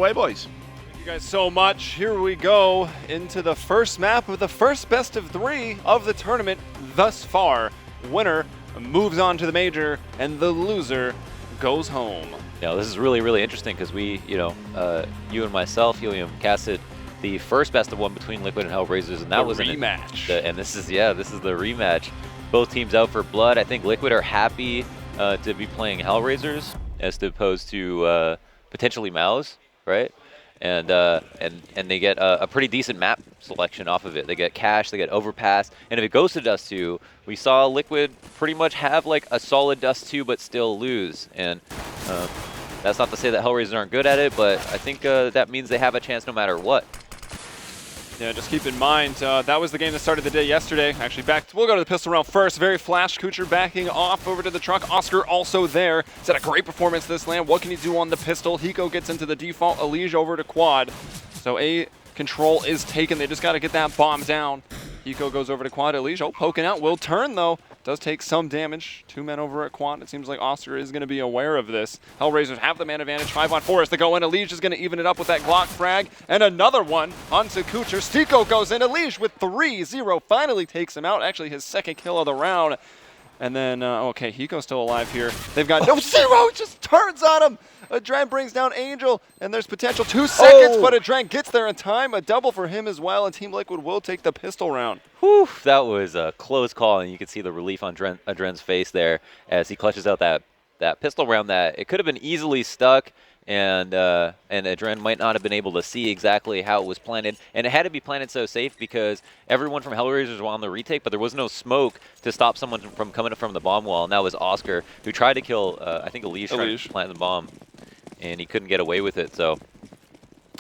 Way, boys. Thank you guys so much. Here we go into the first map of the first best of 3 of the tournament thus far. Winner moves on to the major, and the loser goes home. Yeah, this is really interesting because we, you and myself, Helium, casted the first best of 1 between Liquid and HellRaisers, and that was a rematch. And this is the rematch. Both teams out for blood. I think Liquid are happy to be playing HellRaisers as opposed to potentially Mouse, right? And they get a pretty decent map selection off of it. They get Cache, they get Overpass, and if it goes to Dust 2, we saw Liquid pretty much have like a solid Dust 2 but still lose. And that's not to say that HellRaisers aren't good at it, but I think that means they have a chance no matter what. Yeah, just keep in mind, that was the game that started the day yesterday. Actually, we'll go to the pistol round first. Very flash. Kucher backing off over to the truck. Oscar also there. He's had a great performance this land. What can he do on the pistol? Hiko gets into the default. Elige over to quad. So A control is taken. They just got to get that bomb down. Hiko goes over to quad. Elige, poking out. Will turn, though. Does take some damage. 2 men over at quad. It seems like Oscar is going to be aware of this. HellRaisers have the man advantage. 5 on 4 as they go in. Elige is going to even it up with that Glock frag. And another one onto Kucher. Stiko goes in. Elige with 3-0 finally takes him out. Actually, his second kill of the round. And then, okay, Hiko's still alive here. They've got no Zero. Just turns on him. Adren brings down Angel, and there's potential 2 seconds, but Adren gets there in time. A double for him as well, and Team Liquid will take the pistol round. Whew, that was a close call, and you can see the relief on Adren's face there as he clutches out that pistol round that it could have been easily stuck, and Adren might not have been able to see exactly how it was planted. And it had to be planted so safe because everyone from HellRaisers was on the retake, but there was no smoke to stop someone from coming from the bomb wall, and that was Oscar, who tried to kill, I think Elige tried to plant the bomb, and he couldn't get away with it. So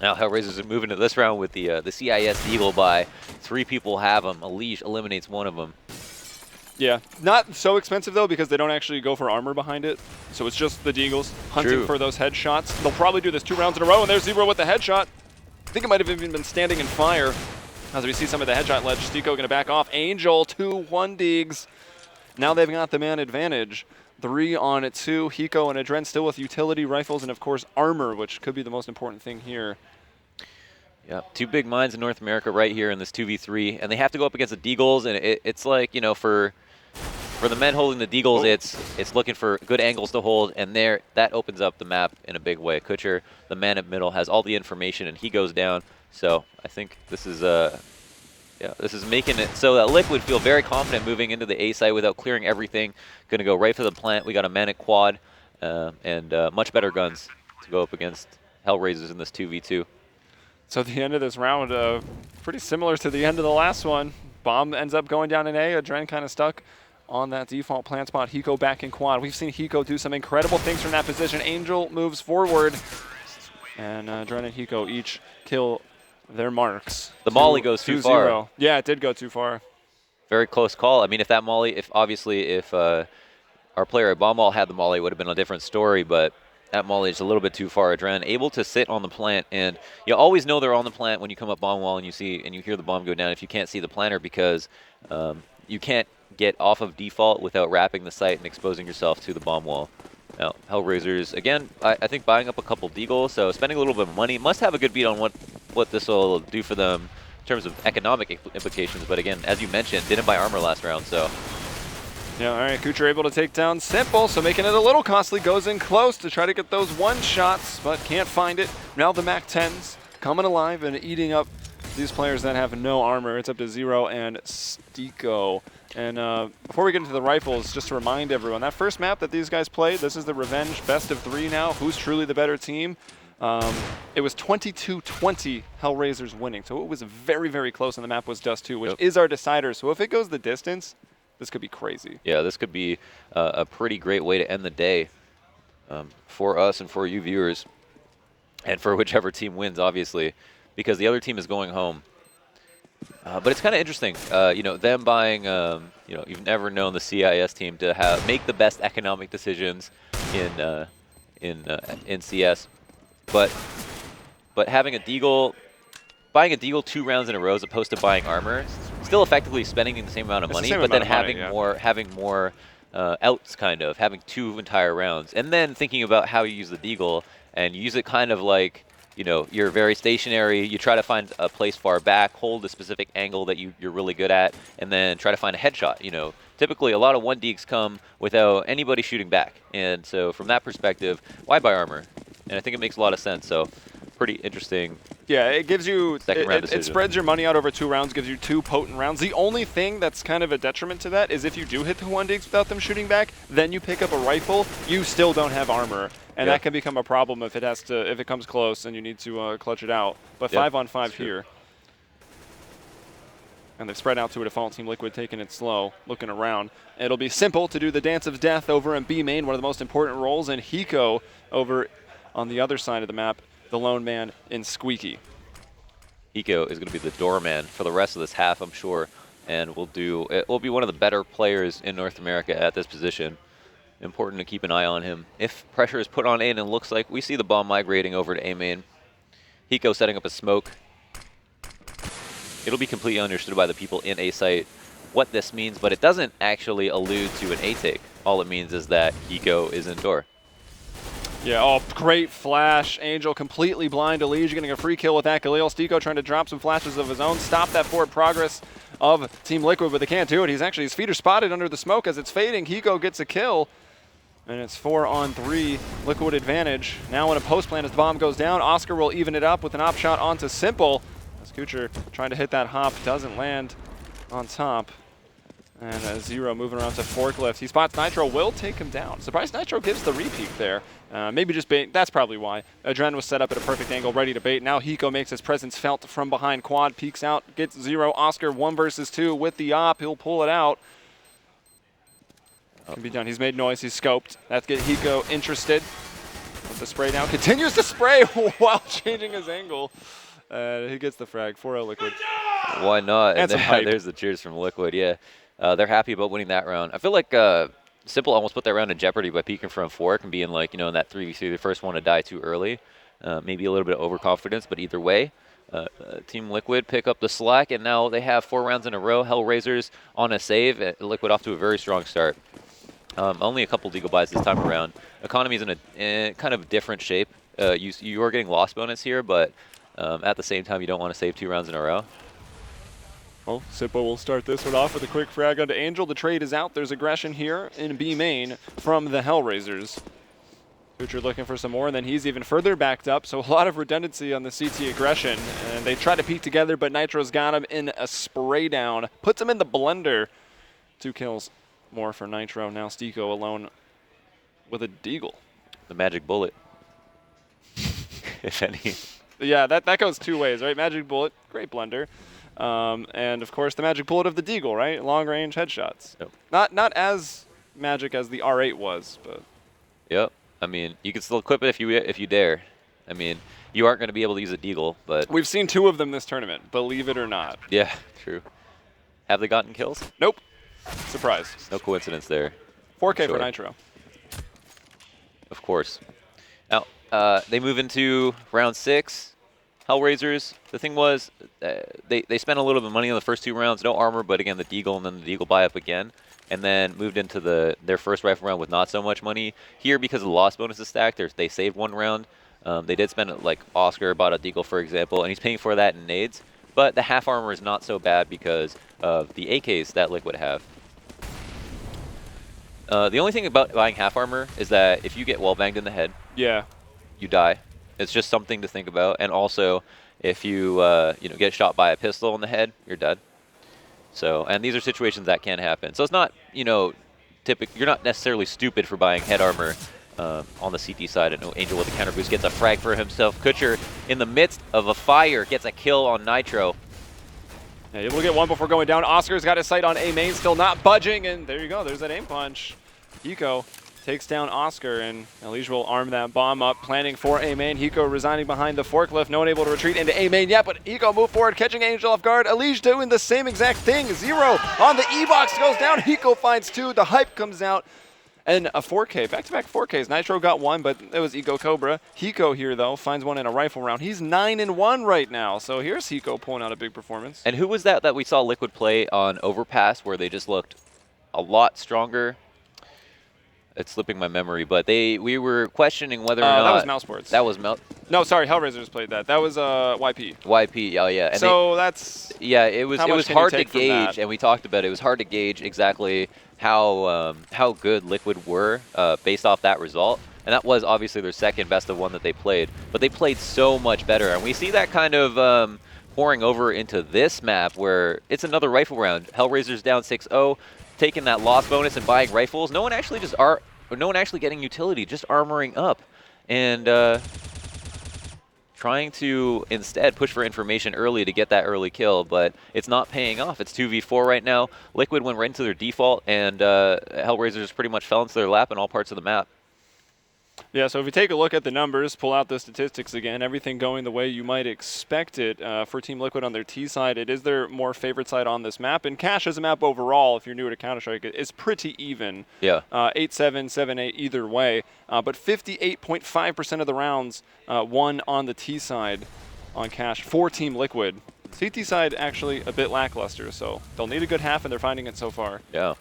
now HellRaisers are moving to this round with the CIS Deagle by 3 people have them. Elige eliminates one of them. Yeah, not so expensive though because they don't actually go for armor behind it. So it's just the Deagles hunting for those headshots. They'll probably do this 2 rounds in a row, and there's Zero with the headshot. I think it might have even been standing in fire. As we see some of the headshot ledge, Stiko going to back off. Angel 2-1 Deags. Now they've got the man advantage. 3 on 2. Hiko and Adren still with utility rifles and of course armor, which could be the most important thing here. Yeah, 2 big mines in North America right here in this 2v3, and they have to go up against the Deagles, and it's like, for the men holding the Deagles, it's looking for good angles to hold, and that opens up the map in a big way. Kucher, the man at middle, has all the information, and he goes down. So I think this is this is making it so that Liquid feel very confident moving into the A site without clearing everything. Going to go right for the plant. We got a man at quad, and much better guns to go up against HellRaisers in this 2v2. So the end of this round, pretty similar to the end of the last one. Bomb ends up going down in A. Adren kind of stuck on that default plant spot. Hiko back in quad. We've seen Hiko do some incredible things from that position. Angel moves forward, and Adren and Hiko each kill their marks. The molly goes too far. Yeah, it did go too far. Very close call. I mean, if that molly, if our player at bomb wall had the molly, it would have been a different story, but that molly is a little bit too far. Adren able to sit on the plant, and you always know they're on the plant when you come up bomb wall and you hear the bomb go down if you can't see the planter, because you can't get off of default without wrapping the site and exposing yourself to the bomb wall. Now, HellRaisers, again, I think buying up a couple Deagles, so spending a little bit of money, must have a good beat on what this will do for them in terms of economic implications. But again, as you mentioned, didn't buy armor last round, so. Yeah, all right, Kucher able to take down Simple, so making it a little costly, goes in close to try to get those 1 shots, but can't find it. Now the MAC-10s coming alive and eating up these players that have no armor. It's up to Zero and Stiko. And before we get into the rifles, just to remind everyone, that first map that these guys played, this is the Revenge best of 3 now. Who's truly the better team? It was 22-20 HellRaisers winning, so it was very close, and the map was Dust 2, which is our decider. So if it goes the distance, this could be crazy. Yeah, this could be a pretty great way to end the day for us and for you viewers, and for whichever team wins, obviously, because the other team is going home. But it's kind of interesting, them buying, you've never known the CIS team to make the best economic decisions in CS, but having a Deagle, buying a Deagle 2 rounds in a row as opposed to buying armor, still effectively spending the same amount of money, but then having more outs, kind of having 2 entire rounds, and then thinking about how you use the Deagle, and use it kind of like you know, you're very stationary. You try to find a place far back, hold a specific angle that you're really good at, and then try to find a headshot. You know, typically a lot of 1-deeks come without anybody shooting back. And so from that perspective, why buy armor? And I think it makes a lot of sense. So pretty interesting. Yeah, it gives you, it spreads your money out over 2 rounds, gives you 2 potent rounds. The only thing that's kind of a detriment to that is if you do hit the 1-digs without them shooting back, then you pick up a rifle, you still don't have armor. And that can become a problem if it comes close and you need to clutch it out. But 5-on-5 here. And they've spread out to a default. Team Liquid taking it slow, looking around. It'll be simple to do the Dance of Death over in B main, one of the most important roles, and Hiko over on the other side of the map, the lone man in Squeaky. Hiko is going to be the doorman for the rest of this half, I'm sure, and will be one of the better players in North America at this position. Important to keep an eye on him. If pressure is put on A and it looks like we see the bomb migrating over to A main. Hiko setting up a smoke. It'll be completely understood by the people in A site what this means, but it doesn't actually allude to an A take. All it means is that Hiko is indoor. Yeah, oh, great flash. Angel completely blind. Elige getting a free kill with that. Galil Stico trying to drop some flashes of his own. Stop that forward progress of Team Liquid, but they can't do it. His feet are spotted under the smoke as it's fading. Hiko gets a kill, and it's 4-on-3. Liquid advantage. Now in a post plan as the bomb goes down, Oscar will even it up with an op shot onto Simple. As Kucher trying to hit that hop, doesn't land on top. And Zero moving around to Forklift. He spots Nitro, will take him down. Surprised Nitro gives the repeat there. Maybe just bait. That's probably why. Adren was set up at a perfect angle, ready to bait. Now Hiko makes his presence felt from behind quad, peeks out, gets Zero. Oscar 1 versus 2 with the op. He'll pull it out. Can be done. He's made noise. He's scoped. That's get Hiko interested. With the spray down. Continues to spray while changing his angle. He gets the frag. 4-0 Liquid. Why not? And there's the cheers from Liquid, yeah. They're happy about winning that round. I feel like Simple almost put that round in jeopardy by peeking from Fork and being like, you know, in that 3v3, the first one to die too early. Maybe a little bit of overconfidence, but either way, Team Liquid pick up the slack, and now they have 4 rounds in a row. HellRaisers on a save. Liquid off to a very strong start. Only a couple deagle buys this time around. Economy's in a kind of different shape. You are getting loss bonus here, but at the same time, you don't want to save 2 rounds in a row. Well, Simple will start this one off with a quick frag onto Angel. The trade is out. There's aggression here in B main from the HellRaisers. Kucher looking for some more, and then he's even further backed up, so a lot of redundancy on the CT aggression. And they try to peek together, but Nitro's got him in a spray down. Puts him in the blender. 2 kills more for Nitro. Now Stico alone with a deagle. The magic bullet, if any. Yeah, that goes 2 ways, right? Magic bullet, great blender. And of course the magic bullet of the deagle, right? Long range headshots. Yep. Not as magic as the R8 was, but. Yep. I mean, you can still equip it if you dare. I mean, you aren't going to be able to use a deagle, but we've seen 2 of them this tournament, believe it or not. Yeah, true. Have they gotten kills? Nope. Surprise. No coincidence there. 4K for Nitro. Of course. Now, they move into round 6. HellRaisers, the thing was, they spent a little bit of money on the first 2 rounds, no armor, but again, the deagle and then the deagle buy up again, and then moved into their first rifle round with not so much money. Here, because of the loss bonus is stacked, they saved 1 round. They did spend, like, Oscar bought a deagle, for example, and he's paying for that in nades, but the half armor is not so bad because of the AKs that Liquid have. The only thing about buying half armor is that if you get wall banged in the head, you die. It's just something to think about, and also if you get shot by a pistol in the head, you're dead. So, and these are situations that can happen. So it's not you're not necessarily stupid for buying head armor on the CT side. And Angel with a counter boost gets a frag for himself. Kucher in the midst of a fire gets a kill on Nitro. Yeah, able to get 1 before going down. Oscar's got his sight on A main, still not budging, and there you go. There's that aim punch. Hiko takes down Oscar, and Elige will arm that bomb up, planning for A main. Hiko resigning behind the forklift, no one able to retreat into A main yet, but Hiko move forward, catching Angel off guard. Elige doing the same exact thing. Zero on the E-box goes down. Hiko finds 2. The hype comes out, and a 4K, back-to-back 4Ks. Nitro got 1, but it was Ego Cobra. Hiko here, though, finds 1 in a rifle round. He's 9-1 right now, so here's Hiko pulling out a big performance. And who was that we saw Liquid play on Overpass, where they just looked a lot stronger? It's slipping my memory, but we were questioning whether or not that was Mouse Sports. That was No, sorry, HellRaisers played that. That was YP. YP. Oh yeah. And so that's it was hard to gauge, and we talked about it. It was hard to gauge exactly how good Liquid were based off that result. And that was obviously their second best of one that they played, but they played so much better, and we see that kind of pouring over into this map where it's another rifle round. HellRaisers down 6-0. Taking that loss bonus and buying rifles. No one actually getting utility, just armoring up and trying to instead push for information early to get that early kill, but it's not paying off. It's 2v4 right now. Liquid went right into their default, and HellRaisers pretty much fell into their lap in all parts of the map. Yeah, so if we take a look at the numbers, pull out the statistics again, everything going the way you might expect it for Team Liquid on their T side. It is their more favorite side on this map. And Cash as a map overall, if you're new to Counter-Strike, is pretty even. Yeah. 8-7, 7-8 either way. But 58.5% of the rounds won on the T side on Cash for Team Liquid. CT side actually a bit lackluster, so they'll need a good half, and they're finding it so far. Yeah.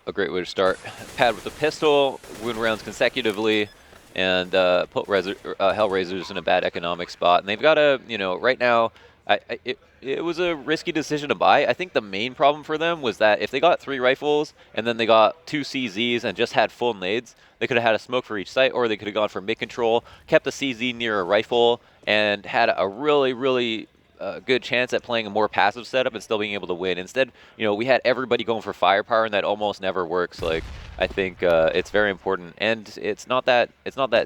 A great way to start. Pad with the pistol, win rounds consecutively, and put HellRaisers in a bad economic spot. And they've got a, right now, it was a risky decision to buy. I think the main problem for them was that if they got 3 rifles and then they got 2 CZs and just had full nades, they could have had a smoke for each site, or they could have gone for mid control, kept the CZ near a rifle, and had a really, really good chance at playing a more passive setup and still being able to win. Instead, we had everybody going for firepower, and that almost never works. Like, I think it's very important, and it's not that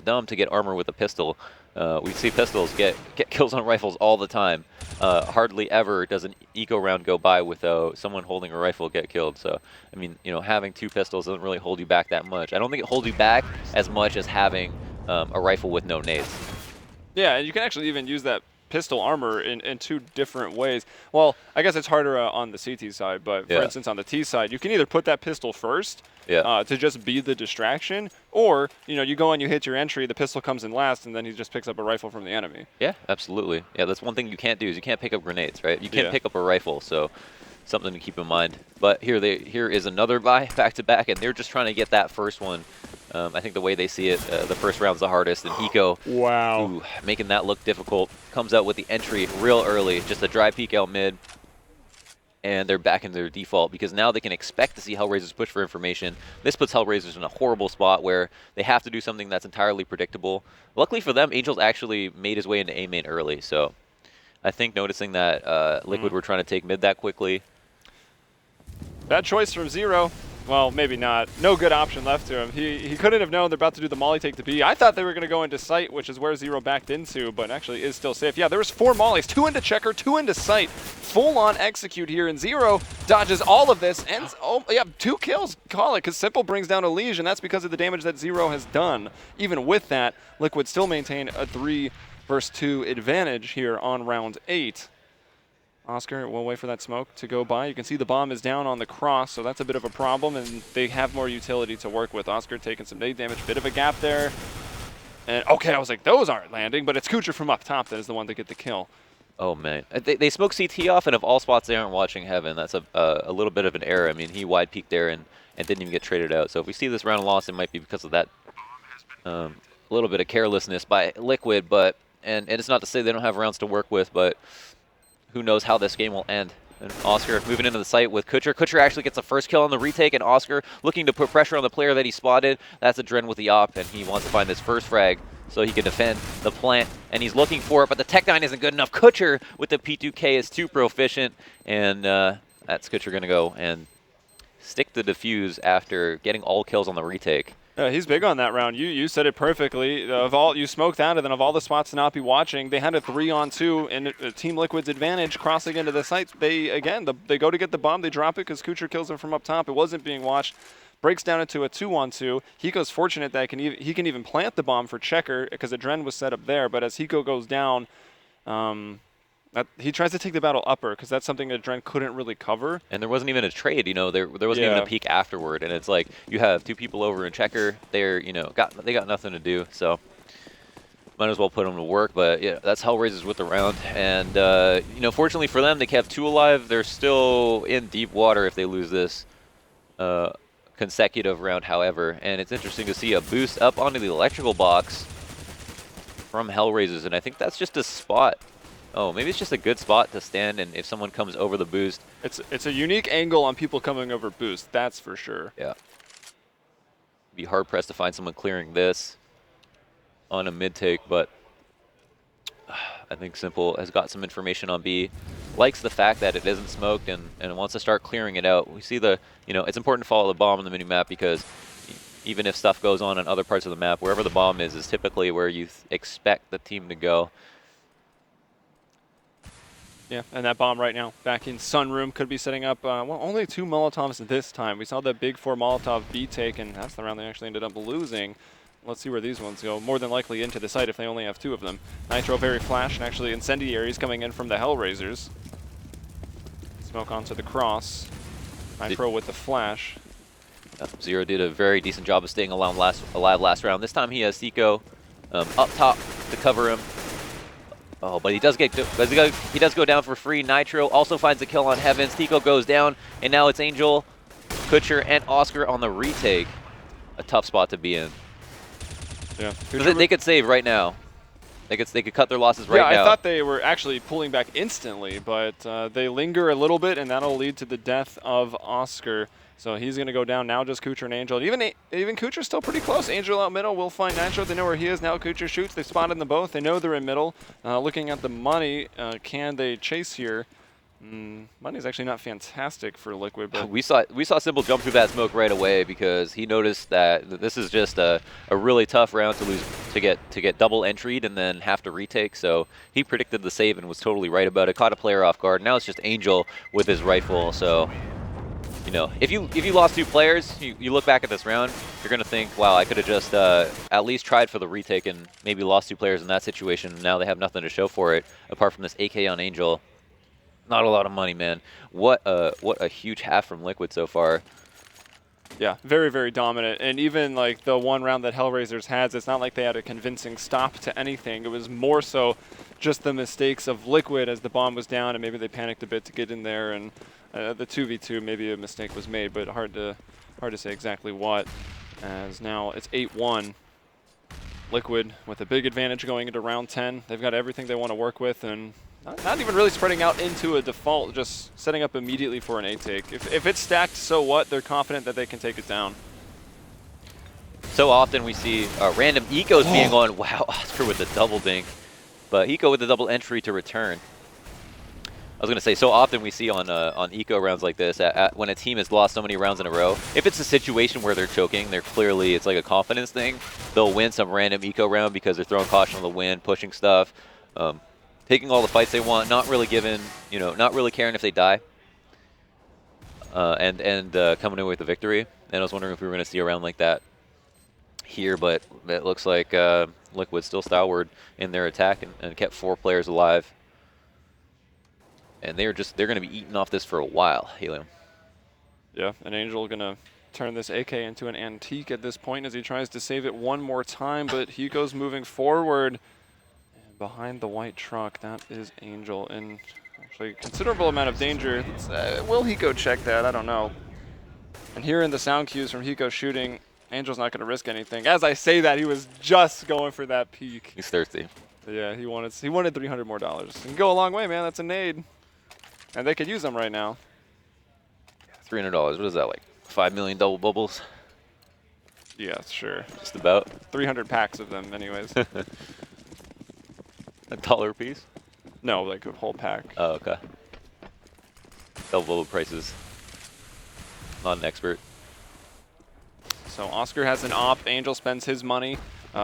dumb to get armor with a pistol. We see pistols get kills on rifles all the time. Hardly ever does an eco round go by without someone holding a rifle get killed. So, I mean, having 2 pistols doesn't really hold you back that much. I don't think it holds you back as much as having a rifle with no nades. Yeah, and you can actually even use that pistol armor in 2 different ways. Well, I guess it's harder on the CT side, but for instance on the T side, you can either put that pistol first to just be the distraction, or you go and you hit your entry, the pistol comes in last, and then he just picks up a rifle from the enemy. Yeah, absolutely. Yeah, that's one thing you can't do is you can't pick up grenades, right? You can't pick up a rifle, so something to keep in mind. But here is another buy back to back, and they're just trying to get that first one. I think the way they see it, the first round's the hardest, and Hiko, making that look difficult, comes out with the entry real early, just a dry peek out mid, and they're back into their default because now they can expect to see HellRaisers push for information. This puts HellRaisers in a horrible spot where they have to do something that's entirely predictable. Luckily for them, Angels actually made his way into A main early, so I think noticing that Liquid were trying to take mid that quickly. Bad choice from Zero. Well, maybe not. No good option left to him. He couldn't have known they're about to do the molly take to B. I thought they were going to go into sight, which is where Zero backed into, but actually is still safe. Yeah, there was 4 mollies, 2 into checker, 2 into sight. Full-on execute here, and Zero dodges all of this, and 2 kills, call it, because Simple brings down a Liege, and that's because of the damage that Zero has done. Even with that, Liquid still maintain a 3 versus 2 advantage here on round 8. Oscar will wait for that smoke to go by. You can see the bomb is down on the cross, so that's a bit of a problem, and they have more utility to work with. Oscar taking some nade damage, bit of a gap there. And okay, I was like, those aren't landing, but it's Kucher from up top that is the one to get the kill. Oh, man. They smoke CT off, and of all spots they aren't watching Heaven. That's a little bit of an error. I mean, he wide peeked there and didn't even get traded out. So if we see this round loss, it might be because of that a little bit of carelessness by Liquid, but and it's not to say they don't have rounds to work with, but who knows how this game will end. And Oscar moving into the site with Kucher. Kucher actually gets the first kill on the retake, and Oscar looking to put pressure on the player that he spotted. That's Adren with the op, and he wants to find this first frag so he can defend the plant, and he's looking for it, but the Tech 9 isn't good enough. Kucher with the P2K is too proficient, and that's Kucher going to go and stick the defuse after getting all kills on the retake. He's big on that round. You said it perfectly. You smoked that, and then of all the spots to not be watching, they had a 3-on-2 in Team Liquid's advantage crossing into the sites. They go to get the bomb, they drop it because Kucher kills him from up top. It wasn't being watched. Breaks down into a 2-on-2. Hiko's fortunate that he can even plant the bomb for checker because Adren was set up there. But as Hiko goes down, he tries to take the battle upper because that's something that Adren couldn't really cover. And there wasn't even a trade, there wasn't even a peek afterward. And it's like you have 2 people over in checker. They're, they got nothing to do. So might as well put them to work. But yeah, that's HellRaisers with the round. And fortunately for them, they kept 2 alive. They're still in deep water if they lose this. consecutive round, however. And it's interesting to see a boost up onto the electrical box from HellRaisers, and I think that's just a spot. Oh, maybe it's just a good spot to stand, and if someone comes over the boost. It's a unique angle on people coming over boost, that's for sure. Yeah. Be hard-pressed to find someone clearing this on a mid-take, but I think Simple has got some information on B. Likes the fact that it isn't smoked and wants to start clearing it out. We see the, it's important to follow the bomb on the mini-map because even if stuff goes on in other parts of the map, wherever the bomb is typically where you expect the team to go. Yeah, and that bomb right now back in Sunroom could be setting up, well, only 2 Molotovs this time. We saw the big 4 Molotov B take, and that's the round they actually ended up losing. Let's see where these ones go. More than likely into the site if they only have 2 of them. Nitro very flash, and actually incendiaries coming in from the HellRaisers. Smoke onto the cross. Nitro with the flash. Zero did a very decent job of staying alive last round. This time he has Tico up top to cover him. Oh, but he does go down for free. Nitro also finds a kill on Heavens. Tico goes down, and now it's Angel, Kutcher, and Oscar on the retake. A tough spot to be in. Yeah, they could save right now. They could cut their losses right now. Yeah, I thought they were actually pulling back instantly, but they linger a little bit, and that'll lead to the death of Oscar. So he's going to go down now, just Kucher and Angel. Even Kucher's still pretty close. Angel out middle will find Nitro. They know where he is. Now Kucher shoots. They've spotted them both. They know they're in middle. Looking at the money, can they chase here? Money's actually not fantastic for Liquid, but we saw Simple jump through that smoke right away because he noticed that this is just a really tough round to get double entry'd and then have to retake. So he predicted the save and was totally right about it. Caught a player off guard. Now it's just Angel with his rifle. So if you lost 2 players, you look back at this round, you're gonna think, wow, I could have just at least tried for the retake and maybe lost 2 players in that situation. Now they have nothing to show for it apart from this AK on Angel. Not a lot of money, man. What a huge half from Liquid so far. Yeah, very, very dominant. And even like the one round that HellRaisers has, it's not like they had a convincing stop to anything. It was more so just the mistakes of Liquid as the bomb was down, and maybe they panicked a bit to get in there. And the 2v2, maybe a mistake was made, but hard to say exactly what. As now it's 8-1. Liquid with a big advantage going into round 10. They've got everything they want to work with, and not even really spreading out into a default, just setting up immediately for an A-take. If it's stacked, so what? They're confident that they can take it down. So often we see random ecos being on. Wow, Oscar with the double dink. But eco with the double entry to return. I was going to say, so often we see on eco rounds like this, when a team has lost so many rounds in a row, if it's a situation where they're choking, it's like a confidence thing, they'll win some random eco round because they're throwing caution on the wind, pushing stuff. Taking all the fights they want, not really not really caring if they die, and coming in with the victory. And I was wondering if we were going to see a round like that here, but it looks like Liquid still stalwart in their attack and kept 4 players alive. And they're going to be eating off this for a while, Helium. Yeah, and Angel going to turn this AK into an antique at this point as he tries to save it one more time, but Hiko's moving forward. Behind the white truck, that is Angel, and actually considerable amount of danger. Will Hiko check that? I don't know. And hearing the sound cues from Hiko shooting, Angel's not going to risk anything. As I say that, he was just going for that peak. He's thirsty. Yeah, he wanted $300 more. It can go a long way, man. That's a nade, and they could use them right now. $300. What is that, like 5 million double bubbles? Yeah, sure. Just about. 300 packs of them, anyways. $1 a piece? No, like a whole pack. Oh, okay. Double bubble prices. Not an expert. So Oscar has an op. Angel spends his money,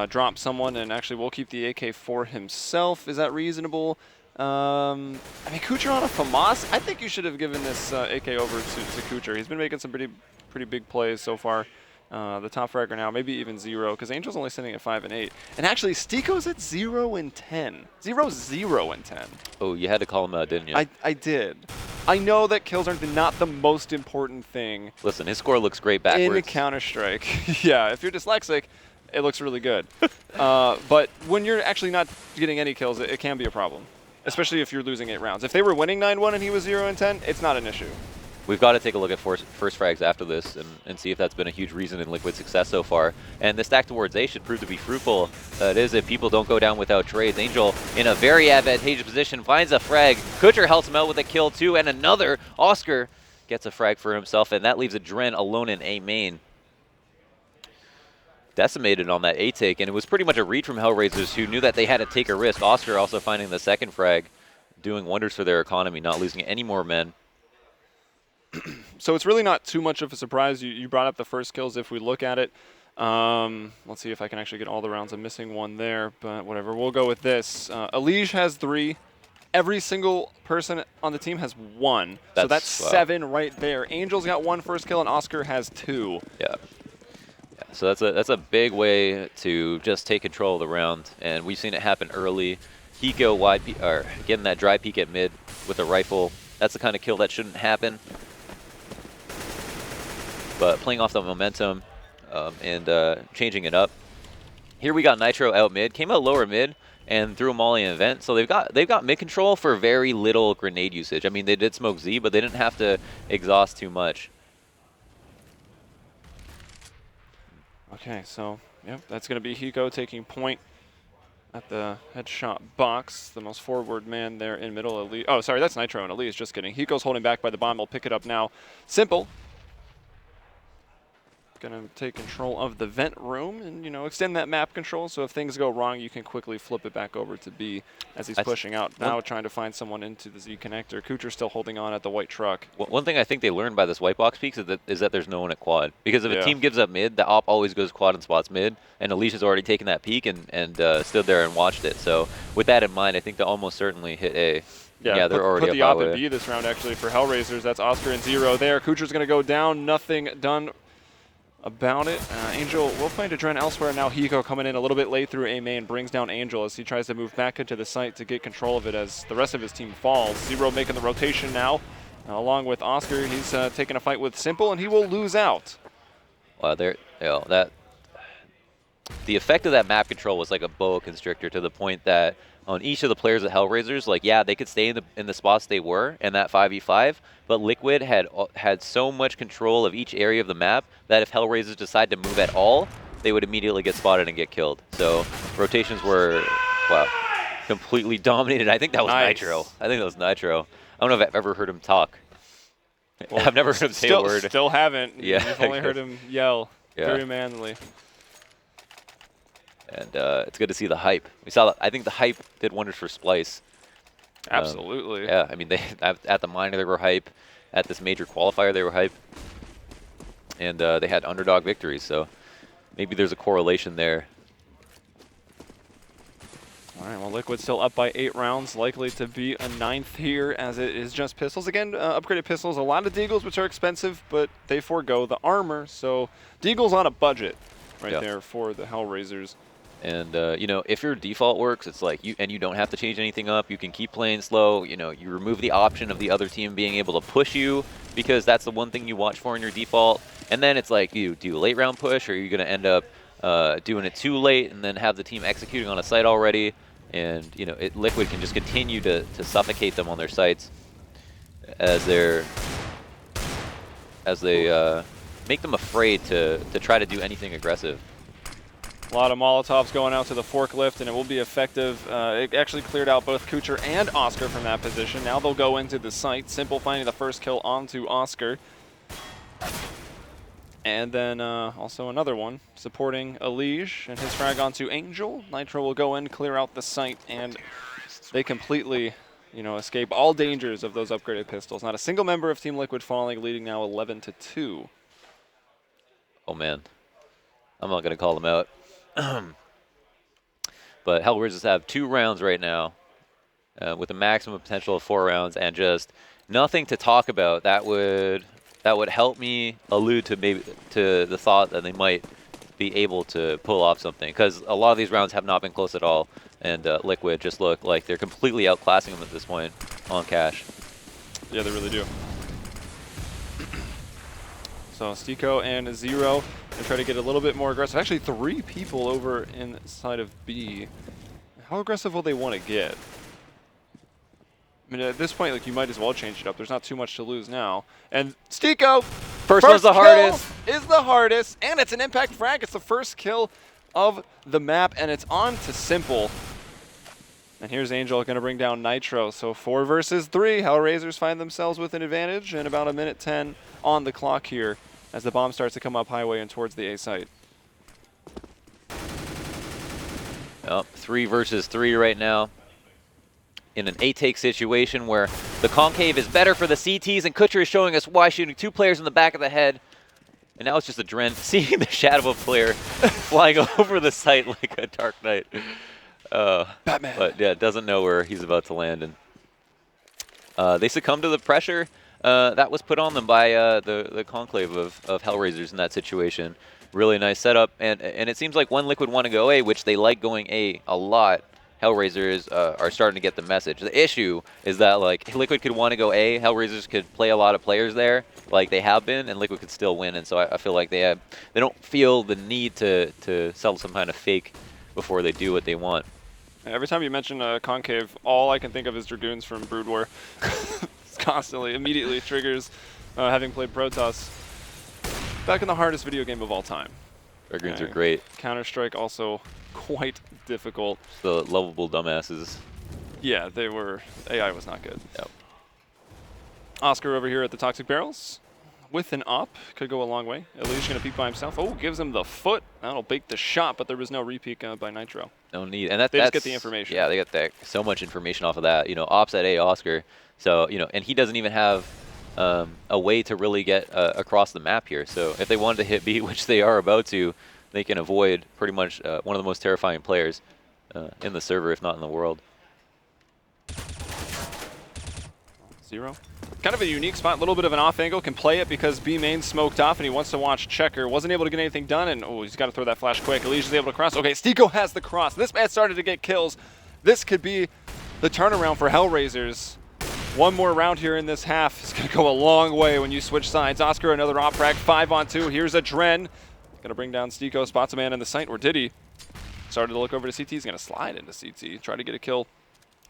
drops someone, and actually will keep the AK for himself. Is that reasonable? I mean, Kucher on a FAMAS. I think you should have given this AK over to Kucher. He's been making some pretty big plays so far. The top fragger now, maybe even 0, because Angel's only sitting at 5 and 8. And actually, Stiko's at 0 and 10. 0 and 10. Oh, you had to call him out, didn't you? I did. I know that kills are not the most important thing. Listen, his score looks great backwards. In Counter-Strike. Yeah, if you're dyslexic, it looks really good. But when you're actually not getting any kills, it can be a problem. Especially if you're losing 8 rounds. If they were winning 9-1 and he was 0 and 10, it's not an issue. We've got to take a look at first frags after this and see if that's been a huge reason in Liquid's success so far. And the stack towards A should prove to be fruitful. It is if people don't go down without trades. Angel in a very advantageous position finds a frag. Kutcher helps him out with a kill too, and another. Oscar gets a frag for himself, and that leaves Adren alone in A main. Decimated on that A take, and it was pretty much a read from HellRaisers, who knew that they had to take a risk. Oscar also finding the second frag, doing wonders for their economy, not losing any more men. So it's really not too much of a surprise. You brought up the first kills. If we look at it, let's see if I can actually get all the rounds. I'm missing one there, but whatever. We'll go with this. Elige has 3. Every single person on the team has 1. So that's 7 right there. Angel's got 1 first kill, and Oscar has 2. Yeah. So that's a big way to just take control of the round, and we've seen it happen early. Hiko wide or getting that dry peek at mid with a rifle. That's the kind of kill that shouldn't happen. But playing off the momentum and changing it up. Here we got Nitro out mid, came out lower mid and threw a molly in event. So they've got mid control for very little grenade usage. I mean, they did smoke Z, but they didn't have to exhaust too much. Okay, so yep, that's going to be Hiko taking point at the headshot box. The most forward man there in middle. Elite. Oh, sorry, that's Nitro and Elise. Just kidding. Hiko's holding back by the bomb. We'll pick it up now. Simple. Going to take control of the vent room and, extend that map control. So if things go wrong, you can quickly flip it back over to B as he's pushing out. Now trying to find someone into the Z connector. Kucher's still holding on at the white truck. One thing I think they learned by this white box peaks is that there's no one at quad. Because if a team gives up mid, the op always goes quad and spots mid. And Alicia's already taken that peek and stood there and watched it. So with that in mind, I think they'll almost certainly hit A. Yeah, they're already put the op at B this round, actually, for HellRaisers. That's Oscar and 0 there. Kucher's going to go down. Nothing done about it. Angel will find Adren elsewhere. Now Hiko coming in a little bit late through A main, brings down Angel as he tries to move back into the site to get control of it as the rest of his team falls. 0 making the rotation now. Along with Oscar, he's taking a fight with Simple, and he will lose out. Wow, the effect of that map control was like a boa constrictor, to the point that on each of the players at HellRaisers, like, yeah, they could stay in the spots they were in that 5v5, but Liquid had so much control of each area of the map that if HellRaisers decide to move at all, they would immediately get spotted and get killed. So rotations were, wow, completely dominated. I think that was Nitro. I think that was Nitro. I don't know if I've ever heard him talk. Well, I've never heard him say a word. Still haven't. Yeah. You've only heard him yell very manly. And it's good to see the hype. We saw that. I think the hype did wonders for Splice. Absolutely. Yeah, I mean, they at the minor they were hype. At this major qualifier they were hype. And they had underdog victories, so maybe there's a correlation there. All right, well, Liquid still up by 8 rounds, likely to be a 9th here, as it is just pistols. Again, upgraded pistols, a lot of deagles, which are expensive, but they forego the armor, so deagle's on a budget there for the HellRaisers. And, if your default works, it's like, you don't have to change anything up. You can keep playing slow. You remove the option of the other team being able to push you, because that's the one thing you watch for in your default. And then it's like, you do a late round push, or you're going to end up doing it too late and then have the team executing on a site already. And, Liquid can just continue to suffocate them on their sites as they make them afraid to try to do anything aggressive. A lot of Molotovs going out to the forklift, and it will be effective. It actually cleared out both Kucher and Oscar from that position. Now they'll go into the site. Simple finding the first kill onto Oscar. And then also another one supporting Elige and his frag onto Angel. Nitro will go in, clear out the site, and they completely, escape all dangers of those upgraded pistols. Not a single member of Team Liquid falling, leading now 11-2. Oh man, I'm not going to call them out. But HellRaisers have 2 rounds right now with a maximum potential of 4 rounds, and just nothing to talk about that would help me allude to the thought that they might be able to pull off something, because a lot of these rounds have not been close at all, and Liquid just look like they're completely outclassing them at this point on cash. Yeah, they really do. So Stiko and 0 and try to get a little bit more aggressive. Actually, 3 people over inside of B. How aggressive will they want to get? I mean, at this point, like, you might as well change it up. There's not too much to lose now. And Stiko, First one's the hardest. Is the hardest, and it's an impact frag. It's the first kill of the map, and it's on to Simple. And here's Angel going to bring down Nitro. So 4 versus 3. HellRaisers find themselves with an advantage, and about 1:10 on the clock here as the bomb starts to come up highway and towards the A site. Yep, 3 versus 3 right now. In an A-take situation where the concave is better for the CTs, and Kutcher is showing us why, shooting 2 players in the back of the head. And now it's just a Dren seeing the shadow of a player flying over the site like a Dark Knight. Batman. But yeah, doesn't know where he's about to land. And they succumb to the pressure that was put on them by the conclave of HellRaisers in that situation. Really nice setup. And it seems like when Liquid want to go A, which they like going A a lot, HellRaisers are starting to get the message. The issue is that like Liquid could want to go A, HellRaisers could play a lot of players there, like they have been, and Liquid could still win. And so I feel like they don't feel the need to sell some kind of fake before they do what they want. Every time you mention concave, all I can think of is Dragoons from Brood War. Constantly, immediately triggers having played Protoss. Back in the hardest video game of all time. Dragoons are great. Counter-Strike also quite difficult. The lovable dumbasses. Yeah, they were. AI was not good. Yep. Oscar over here at the Toxic Barrels with an op. Could go a long way. Elysian going to peek by himself. Oh, gives him the foot. That'll bake the shot, but there was no repeek by Nitro. No need. And that's just get the information. Yeah, they got that, so much information off of that. You know, ops at A, Oscar. So, you know, and he doesn't even have a way to really get across the map here. So if they wanted to hit B, which they are about to, they can avoid pretty much one of the most terrifying players in the server, if not in the world. 0. Kind of a unique spot, a little bit of an off angle, can play it because B main smoked off and he wants to watch Checker. Wasn't able to get anything done, and oh, he's got to throw that flash quick. Elysian's able to cross. Okay, Stiko has the cross. This man started to get kills. This could be the turnaround for HellRaisers. One more round here in this half. It's going to go a long way when you switch sides. Oscar, another op frag, 5-on-2. Here's a Dren. Going to bring down Stiko, spots a man in the site, or did he? Started to look over to CT. He's going to slide into CT, try to get a kill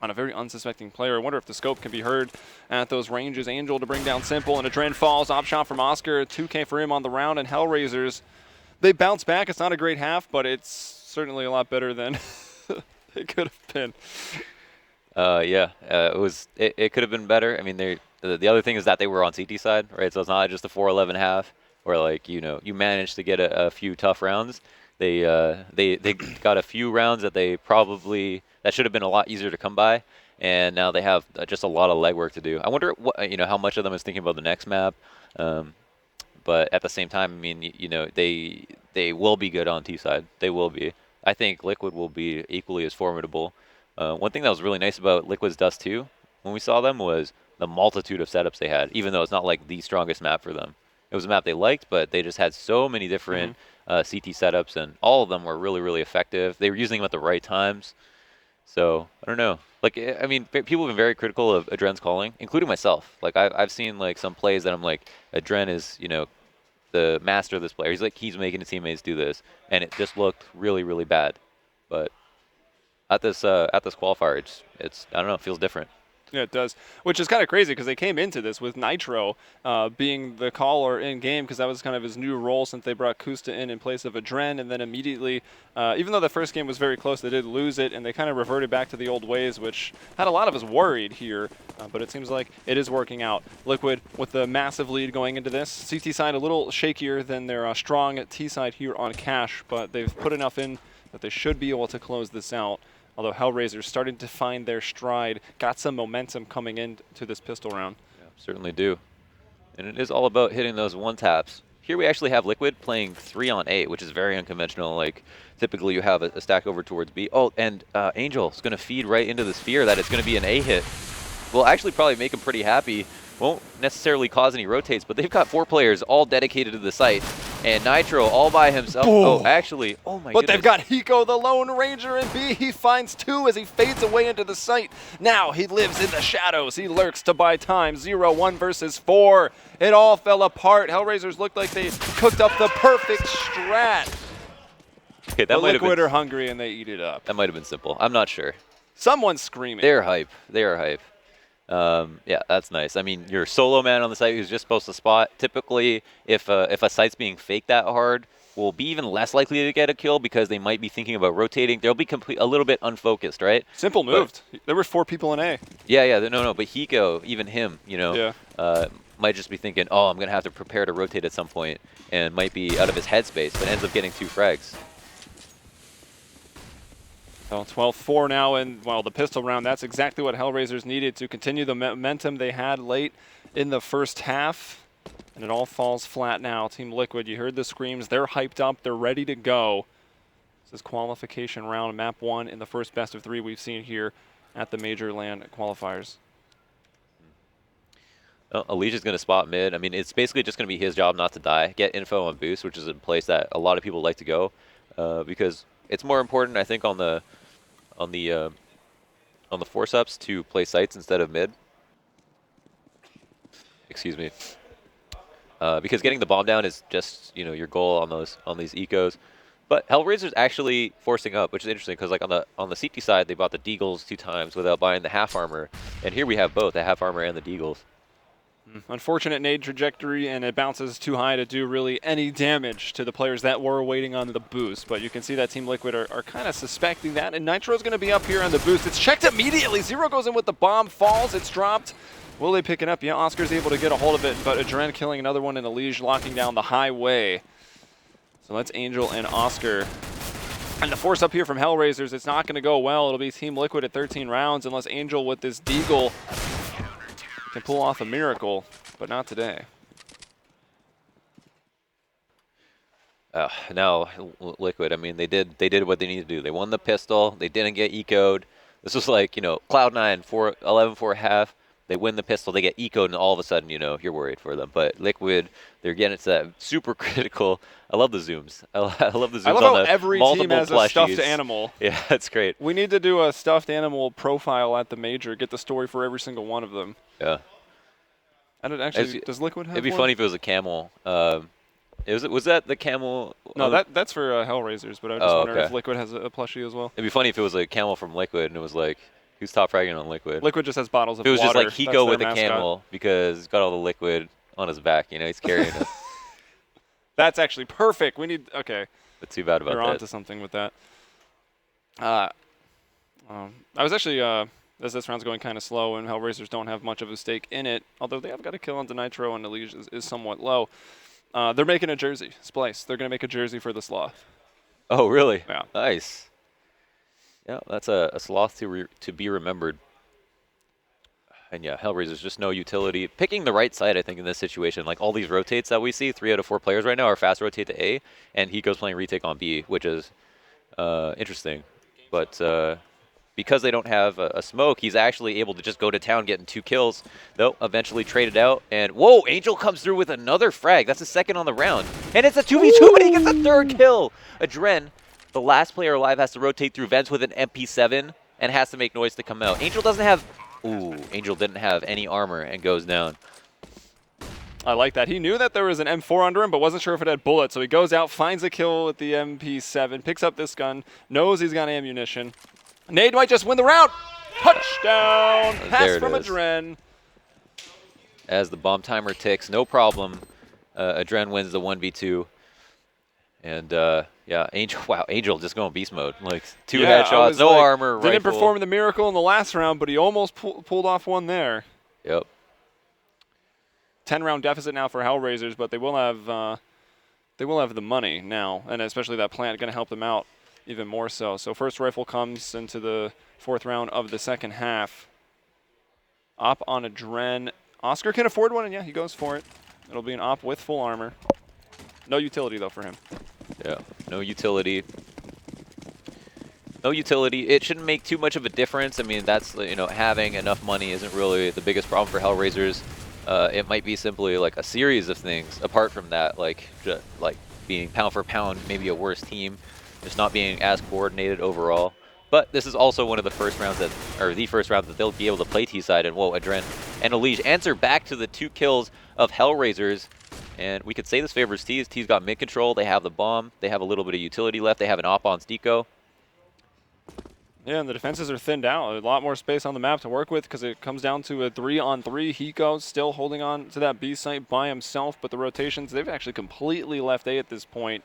on a very unsuspecting player. I wonder if the scope can be heard at those ranges. Angel to bring down Simple, and a Dren falls. Op shot from Oscar, 2K for him on the round, and HellRaisers, they bounce back. It's not a great half, but it's certainly a lot better than it could have been. Yeah, it could have been better. I mean, the other thing is that they were on CT side, right? So it's not just a 4-11 half where, like, you know, you managed to get a few tough rounds. They got a few rounds that that should have been a lot easier to come by, and now they have just a lot of legwork to do. I wonder how much of them is thinking about the next map, but at the same time, I mean, they will be good on T side. They will be. I think Liquid will be equally as formidable. One thing that was really nice about Liquid's Dust 2 when we saw them was the multitude of setups they had, even though it's not like the strongest map for them. It was a map they liked, but they just had so many different CT setups, and all of them were really, really effective. They were using them at the right times. So, I don't know. Like, I mean, people have been very critical of Adren's calling, including myself. Like, I've seen, like, some plays that I'm like, Adren is, the master of this player. He's making his teammates do this. And it just looked really, really bad. But at this qualifier, it's I don't know, it feels different. Yeah, it does, which is kind of crazy because they came into this with Nitro being the caller in-game because that was kind of his new role since they brought Kusta in place of Adren, and then immediately, even though the first game was very close, they did lose it, and they kind of reverted back to the old ways, which had a lot of us worried here, but it seems like it is working out. Liquid with the massive lead going into this. CT side a little shakier than their strong T side here on Cash, but they've put enough in that they should be able to close this out. Although HellRaisers starting to find their stride, got some momentum coming into this pistol round. Yeah, certainly do. And it is all about hitting those one-taps. Here we actually have Liquid playing 3-on-8, which is very unconventional. Like, typically you have a stack over towards B. Oh, and Angel's going to feed right into this fear that it's going to be an A hit. Will actually probably make him pretty happy. Won't necessarily cause any rotates, but they've got 4 players all dedicated to the site. And Nitro all by himself. Oh, actually, oh my goodness. But they've got Hiko, the Lone Ranger, in B. He finds 2 as he fades away into the site. Now he lives in the shadows. He lurks to buy time. 0-1 versus 4. It all fell apart. HellRaisers looked like they cooked up the perfect strat. Okay, that might have been. Liquid are hungry and they eat it up. That might have been simple. I'm not sure. Someone's screaming. They're hype. They are hype. Yeah, that's nice. I mean, you're a solo man on the site who's just supposed to spot. Typically, if a site's being faked that hard, will be even less likely to get a kill because they might be thinking about rotating. They'll be a little bit unfocused, right? Simple moved. There were 4 people in A. Yeah, no. But Hiko, even him, you know, Yeah. might just be thinking, oh, I'm going to have to prepare to rotate at some point, and might be out of his headspace, but ends up getting 2 frags. So 12-4 now, and well, the pistol round, that's exactly what HellRaisers needed to continue the momentum they had late in the first half. And it all falls flat now. Team Liquid, you heard the screams. They're hyped up. They're ready to go. This is qualification round, map 1 in the first best of 3 we've seen here at the Major LAN Qualifiers. Alicia's going to spot mid. I mean, it's basically just going to be his job not to die. Get info on boost, which is a place that a lot of people like to go because it's more important, I think, on the force-ups to play sites instead of mid. Excuse me. Because getting the bomb down is just, you know, your goal on these ecos. But HellRaisers actually forcing up, which is interesting because like on the CT side they bought the Deagles 2 times without buying the half armor, and here we have both the half armor and the Deagles. Unfortunate nade trajectory, and it bounces too high to do really any damage to the players that were waiting on the boost. But you can see that Team Liquid are kind of suspecting that, and Nitro's going to be up here on the boost. It's checked immediately. Zero goes in with the bomb, falls, it's dropped. Will they pick it up? Yeah, Oscar's able to get a hold of it, but Adren killing another one, and Elige locking down the highway. So that's Angel and Oscar. And the force up here from HellRaisers, it's not going to go well. It'll be Team Liquid at 13 rounds unless Angel with this Deagle can pull off a miracle, but not today. Now, Liquid, I mean, they did what they needed to do. They won the pistol. They didn't get ecoed. This was like, you know, Cloud9, 11-4 half. They win the pistol, they get ecoed, and all of a sudden, you know, you're worried for them. But Liquid, they're getting to that super critical. I love the zooms. I love the zooms. I love on how the every team has a stuffed animal. Yeah, that's great. We need to do a stuffed animal profile at the major, get the story for every single one of them. Yeah. I don't actually, does Liquid have It'd be one? funny if it was a camel. Was that the camel? No, that's for HellRaisers, but I just wonder if Liquid has a plushie as well. It'd be funny if it was a camel from Liquid and it was like, who's top fragging on Liquid? Liquid just has bottles of water. It was just like Hiko with a mascot. camel because he's got all the liquid on his back. You know, he's carrying it. That's actually perfect. We need, okay. That's too bad about We're that. on to something with that. I was actually, as this round's going kind of slow and HellRaisers don't have much of a stake in it, although they have got a kill onto Nitro and Elige is somewhat low. They're making a jersey, Splice. They're going to make a jersey for the Sloth. Oh, really? Yeah. Nice. Yeah, that's a sloth to be remembered. And yeah, HellRaisers, just no utility. Picking the right side, I think, in this situation. Like all these rotates that we see, 3 out of 4 players right now are fast rotate to A, and Hiko's playing retake on B, which is interesting. But because they don't have a smoke, he's actually able to just go to town getting 2 kills. Though, eventually traded out. And whoa, Angel comes through with another frag. That's the second on the round. And it's a 2v2, but he gets a 3rd kill. Adren, the last player alive, has to rotate through vents with an MP7 and has to make noise to come out. Angel doesn't have... Ooh, Angel didn't have any armor and goes down. I like that. He knew that there was an M4 under him, but wasn't sure if it had bullets. So he goes out, finds a kill with the MP7, picks up this gun, knows he's got ammunition. Nade might just win the round. Touchdown! Pass from Adren. As the bomb timer ticks, no problem. Adren wins the 1v2. And yeah, Angel just going beast mode. Like 2 headshots, no armor, didn't rifle. perform the miracle in the last round, but he almost pulled off one there. Yep. 10-round deficit now for HellRaisers, but they will have the money now, and especially that plant going to help them out even more so. So first rifle comes into the 4th round of the second half. Op on Adren. Oscar can afford one, and yeah, he goes for it. It'll be an op with full armor. No utility, though, for him. Yeah, no utility. No utility. It shouldn't make too much of a difference. I mean, that's, you know, having enough money isn't really the biggest problem for HellRaisers. It might be simply like a series of things apart from that, like being pound for pound, maybe a worse team, just not being as coordinated overall. But this is also one of the first rounds that, or the first round that they'll be able to play T-side, and whoa, Adren and Elige answer back to the 2 kills of HellRaisers. And we could say this favors T's. T's got mid control. They have the bomb. They have a little bit of utility left. They have an op on Stico. Yeah, and the defenses are thinned out. A lot more space on the map to work with because it comes down to a 3-on-3. Hiko still holding on to that B site by himself, but the rotations, they've actually completely left A at this point.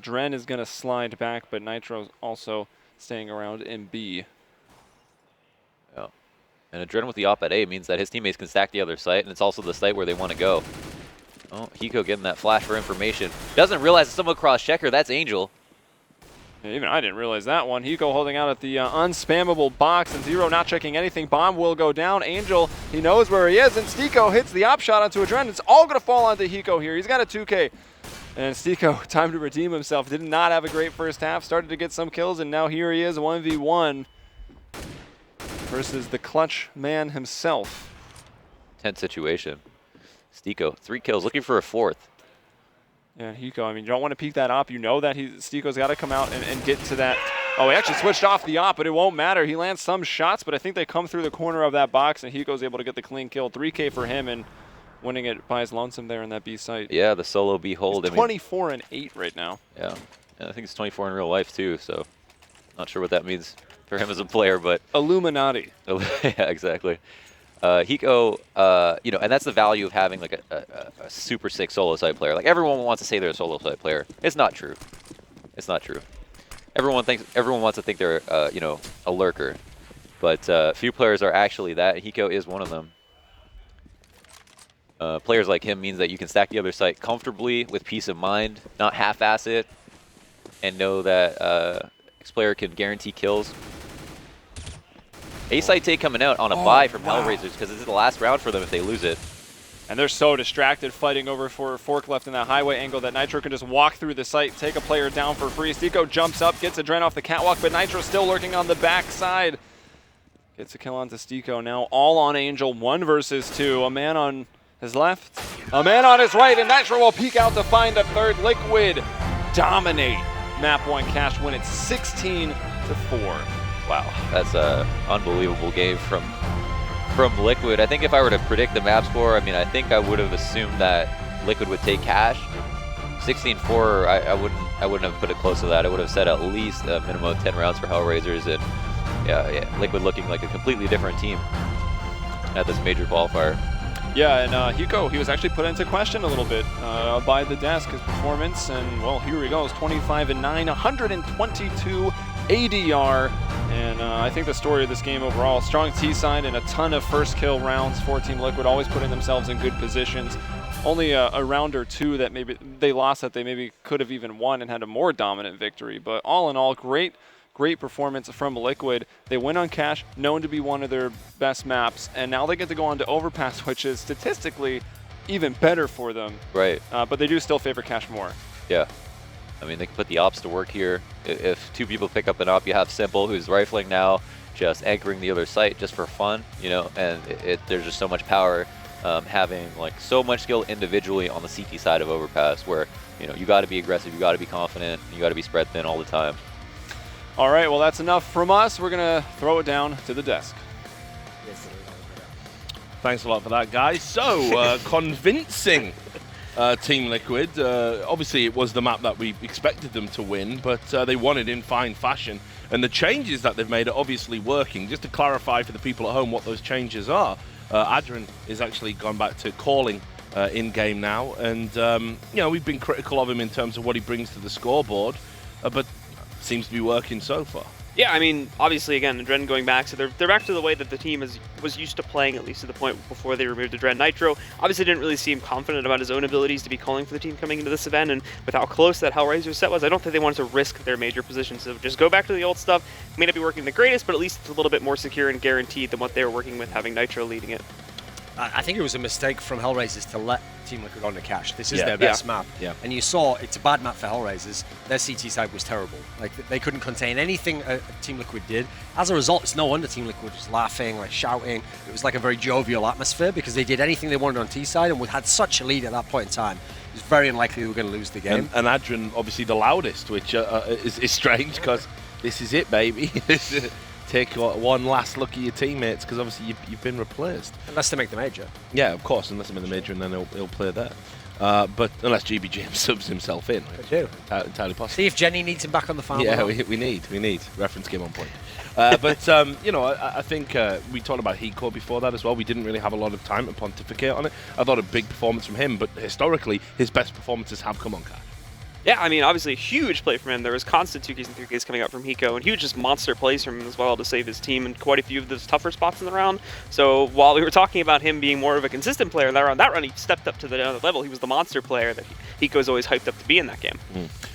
Dren is going to slide back, but Nitro's also staying around in B. Yeah. And a Dren with the op at A means that his teammates can stack the other site, and it's also the site where they want to go. Oh, Hiko getting that flash for information. Doesn't realize it's someone cross-checker. That's Angel. Even I didn't realize that one. Hiko holding out at the unspammable box, and Zero not checking anything. Bomb will go down. Angel, he knows where he is, and Stiko hits the op shot onto a Dren. It's all going to fall onto Hiko here. He's got a 2K. And Stiko, time to redeem himself. Did not have a great first half. Started to get some kills, and now here he is, 1v1 versus the clutch man himself. Tense situation. Stiko, 3 kills, looking for a 4th. Yeah, Hiko, I mean, you don't want to peek that op. You know that Stiko's got to come out and get to that. Oh, he actually switched off the op, but it won't matter. He lands some shots, but I think they come through the corner of that box, and Hiko's able to get the clean kill. 3K for him, and winning it by his lonesome there in that B site. Yeah, the solo B hold. He's 24 and 8 right now. Yeah, and I think it's 24 in real life too, so not sure what that means for him as a player, but Illuminati. Yeah, exactly. Hiko, you know, and that's the value of having like a super sick solo side player. Like everyone wants to say they're a solo side player. It's not true. It's not true. Everyone wants to think they're you know, a lurker, but few players are actually that. Hiko is one of them. Players like him means that you can stack the other site comfortably with peace of mind, not half-ass it, and know that X player can guarantee kills. A site take coming out on a buy from HellRaisers because this is the last round for them if they lose it. And they're so distracted fighting over for Fork left in that highway angle that Nitro can just walk through the site, take a player down for free. Stiko jumps up, gets a Dren off the catwalk, but Nitro still lurking on the backside. Gets a kill onto Stiko. Now all on Angel, 1 versus 2. A man on his left, a man on his right, and Nitro will peek out to find a third. Liquid dominate map 1 cash win. It's 16-4. Wow, that's an unbelievable game from Liquid. I think if I were to predict the map score, I mean, I think I would have assumed that Liquid would take cash. 16-4, I wouldn't have put it close to that. I would have said at least a minimum of 10 rounds for HellRaisers, and yeah, Liquid looking like a completely different team at this major qualifier. Yeah, and Hiko, he was actually put into question a little bit by the desk, his performance, and well, here he goes, 25 and 9, 122 ADR, and I think the story of this game overall, strong T side and a ton of first kill rounds for Team Liquid, always putting themselves in good positions. Only a round or two that maybe they lost that they maybe could have even won and had a more dominant victory, but all in all, great performance from Liquid. They win on Cash, known to be one of their best maps, and now they get to go on to Overpass, which is statistically even better for them. Right. But they do still favor Cash more. Yeah. I mean, they can put the ops to work here. If 2 people pick up an op, you have Simple, who's rifling now, just anchoring the other site just for fun, you know, and there's just so much power having like so much skill individually on the CT side of Overpass where, you know, you got to be aggressive, you got to be confident, you got to be spread thin all the time. All right, well, that's enough from us. We're going to throw it down to the desk. Thanks a lot for that, guys. So, convincing Team Liquid. Obviously, it was the map that we expected them to win, but they won it in fine fashion. And the changes that they've made are obviously working. Just to clarify for the people at home what those changes are, Adren is actually gone back to calling in-game now. And, you know, we've been critical of him in terms of what he brings to the scoreboard, but seems to be working so far. Yeah, I mean, obviously, again, Dren going back, so they're back to the way that the team was used to playing, at least to the point before they removed the Dren. Nitro obviously didn't really seem confident about his own abilities to be calling for the team coming into this event, and with how close that HellRaisers set was, I don't think they wanted to risk their major position, so just go back to the old stuff. May not be working the greatest, but at least it's a little bit more secure and guaranteed than what they were working with, having Nitro leading it. I think it was a mistake from HellRaisers to let Team Liquid on to Cash. This is their best map. Yeah. And you saw it's a bad map for HellRaisers. Their CT side was terrible. Like, they couldn't contain anything Team Liquid did. As a result, it's no wonder Team Liquid was laughing, like shouting. It was like a very jovial atmosphere because they did anything they wanted on T side and had such a lead at that point in time. It was very unlikely they were going to lose the game. And Adren, obviously the loudest, which is strange because this is it, baby. take one last look at your teammates, because obviously you've been replaced. Unless they make the major. Yeah, of course, unless they make the major, and then he'll play there. But unless GBGM subs himself in, They do. entirely possible. See if Jenny needs him back on the farm. Yeah, we need reference game on point. But you know, I think we talked about Hiko before that as well. We didn't really have a lot of time to pontificate on it. I thought a big performance from him, but historically his best performances have come on Cash. Yeah, I mean, obviously a huge play from him. There was constant 2Ks and 3Ks coming out from Hiko, and huge just monster plays from him as well to save his team in quite a few of those tougher spots in the round. So while we were talking about him being more of a consistent player in that run he stepped up to the level. He was the monster player that Hiko's always hyped up to be in that game.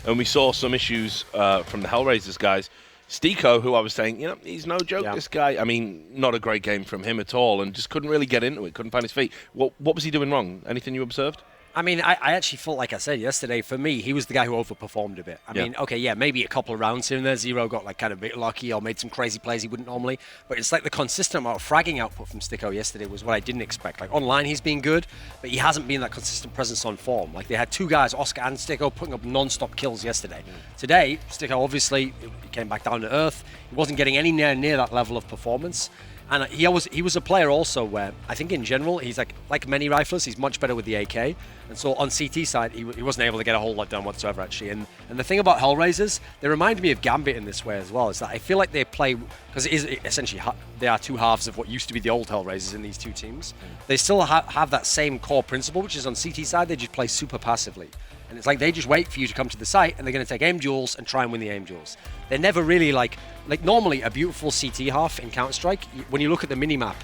And we saw some issues from the HellRaisers guys. Stiko, who I was saying, you know, he's no joke, this guy. I mean, not a great game from him at all, and just couldn't really get into it, couldn't find his feet. What was he doing wrong? Anything you observed? I mean, I actually felt, like I said yesterday, for me, he was the guy who overperformed a bit. I mean, okay, yeah, maybe a couple of rounds here and there. Zero got like kind of a bit lucky or made some crazy plays he wouldn't normally. But it's like the consistent amount of fragging output from Stiko yesterday was what I didn't expect. Like online, he's been good, but he hasn't been that consistent presence on form. Like they had two guys, Oscar and Stiko, putting up non-stop kills yesterday. Today, Stiko obviously came back down to earth. He wasn't getting anywhere near that level of performance. And he was a player also where I think in general he's like many riflers, he's much better with the AK. And so on CT side he wasn't able to get a whole lot done whatsoever actually. And the thing about HellRaisers, they remind me of Gambit in this way as well. Is that I feel like they play, because it is essentially they are two halves of what used to be the old HellRaisers in these two teams. They still have that same core principle, which is on CT side they just play super passively. And it's like they just wait for you to come to the site and they're going to take aim duels and try and win the aim duels. They're never really like normally a beautiful CT half in Counter-Strike, when you look at the mini-map,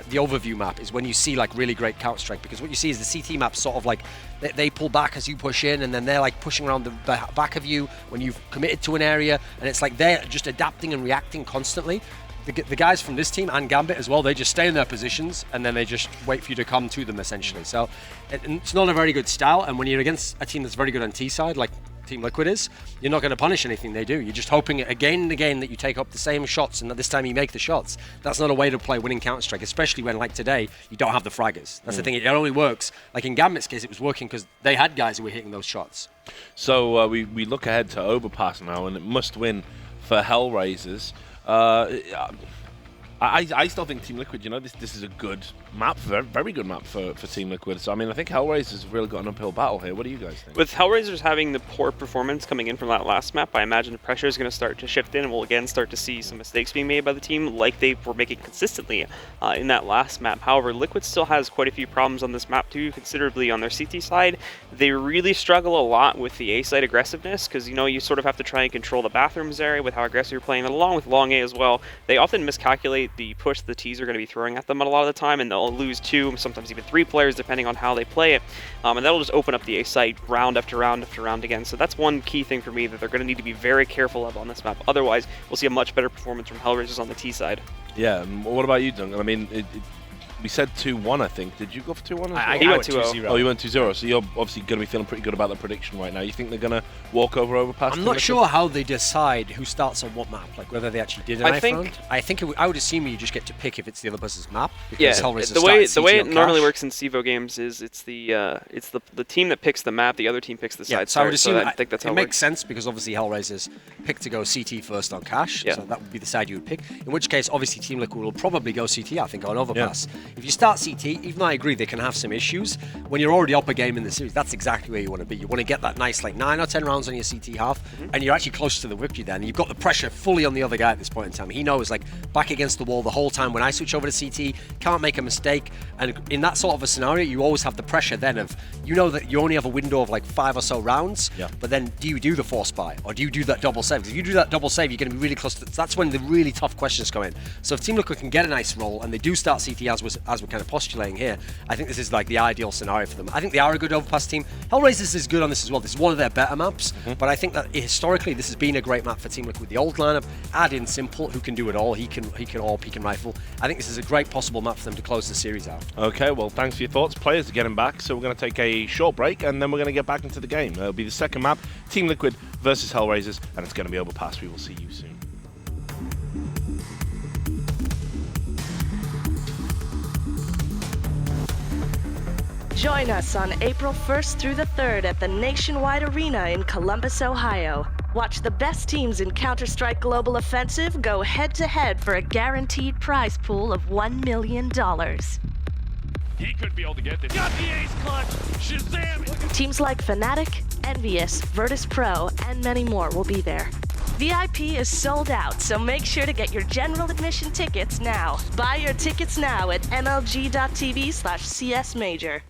the overview map is when you see like really great Counter-Strike, because what you see is the CT map sort of like, they pull back as you push in and then they're like pushing around the back of you when you've committed to an area, and it's like they're just adapting and reacting constantly. The guys from this team and Gambit as well, they just stay in their positions and then they just wait for you to come to them essentially. So it's not a very good style, and when you're against a team that's very good on T side, like Team Liquid is, you're not going to punish anything they do. You're just hoping again and again that you take up the same shots and that this time you make the shots. That's not a way to play winning Counter-Strike, especially when, like today, you don't have the fraggers. That's the thing, it only works. Like in Gambit's case, it was working because they had guys who were hitting those shots. So we look ahead to Overpass now, and it must win for HellRaisers. I still think Team Liquid, you know, this is a good map, very good map for Team Liquid. So, I mean, I think HellRaisers have really got an uphill battle here. What do you guys think? With HellRaisers having the poor performance coming in from that last map, I imagine the pressure is going to start to shift in, and we'll again start to see some mistakes being made by the team like they were making consistently in that last map. However, Liquid still has quite a few problems on this map too, considerably on their CT side. They really struggle a lot with the A side aggressiveness, because, you know, you sort of have to try and control the bathrooms area with how aggressive you're playing, and along with long A as well. They often miscalculate the push the T's are going to be throwing at them a lot of the time, and they'll lose 2, sometimes even 3 players depending on how they play it, and that'll just open up the A site round after round after round again. So that's one key thing for me that they're going to need to be very careful of on this map. Otherwise, we'll see a much better performance from HellRaisers on the T side. Yeah, what about you, Duncan? I mean, we said 2-1, I think. Did you go for 2-1? He went 2-0. Oh, you went 2-0. So you're obviously going to be feeling pretty good about the prediction right now. You think they're going to walk over Overpass? I'm not sure how they decide who starts on what map, like whether they actually did an I think I would assume you just get to pick if it's the other person's map. Yeah, the way it normally works in CEVO games is it's the team that picks the map, the other team picks the side. So I would assume I think that's how it makes sense, because obviously HellRaisers pick to go CT first on Cash, so that would be the side you would pick. In which case, obviously Team Liquid will probably go CT, I think, on Overpass. If you start CT, even though I agree they can have some issues, when you're already up a game in the series, that's exactly where you want to be. You want to get that nice like 9 or 10 rounds on your CT half, and you're actually close to the victory then. You've got the pressure fully on the other guy at this point in time. He knows, like, back against the wall the whole time. When I switch over to CT, can't make a mistake. And in that sort of a scenario, you always have the pressure then of, you know that you only have a window of like 5 or so rounds, but then do you do the force buy, or do you do that double save? If you do that double save, you're going to be really close to that's when the really tough questions come in. So if Team Liquid can get a nice roll, and they do start CT as we're kind of postulating here, I think this is like the ideal scenario for them. I think they are a good Overpass team. HellRaisers is good on this as well. This is one of their better maps, but I think that historically this has been a great map for Team Liquid. The old lineup, add in Simple, who can do it all. He can all peek and rifle. I think this is a great possible map for them to close the series out. Okay, well, thanks for your thoughts. Players are getting back, so we're going to take a short break, and then we're going to get back into the game. It'll be the second map, Team Liquid versus HellRaisers, and it's going to be Overpass. We will see you soon. Join us on April 1st through the 3rd at the Nationwide Arena in Columbus, Ohio. Watch the best teams in Counter-Strike Global Offensive go head-to-head for a guaranteed prize pool of $1 million. He could be able to get this. Got the ace clutch! Shazam! Teams like Fnatic, Envious, Virtus Pro, and many more will be there. VIP is sold out, so make sure to get your general admission tickets now. Buy your tickets now at mlg.tv/csmajor.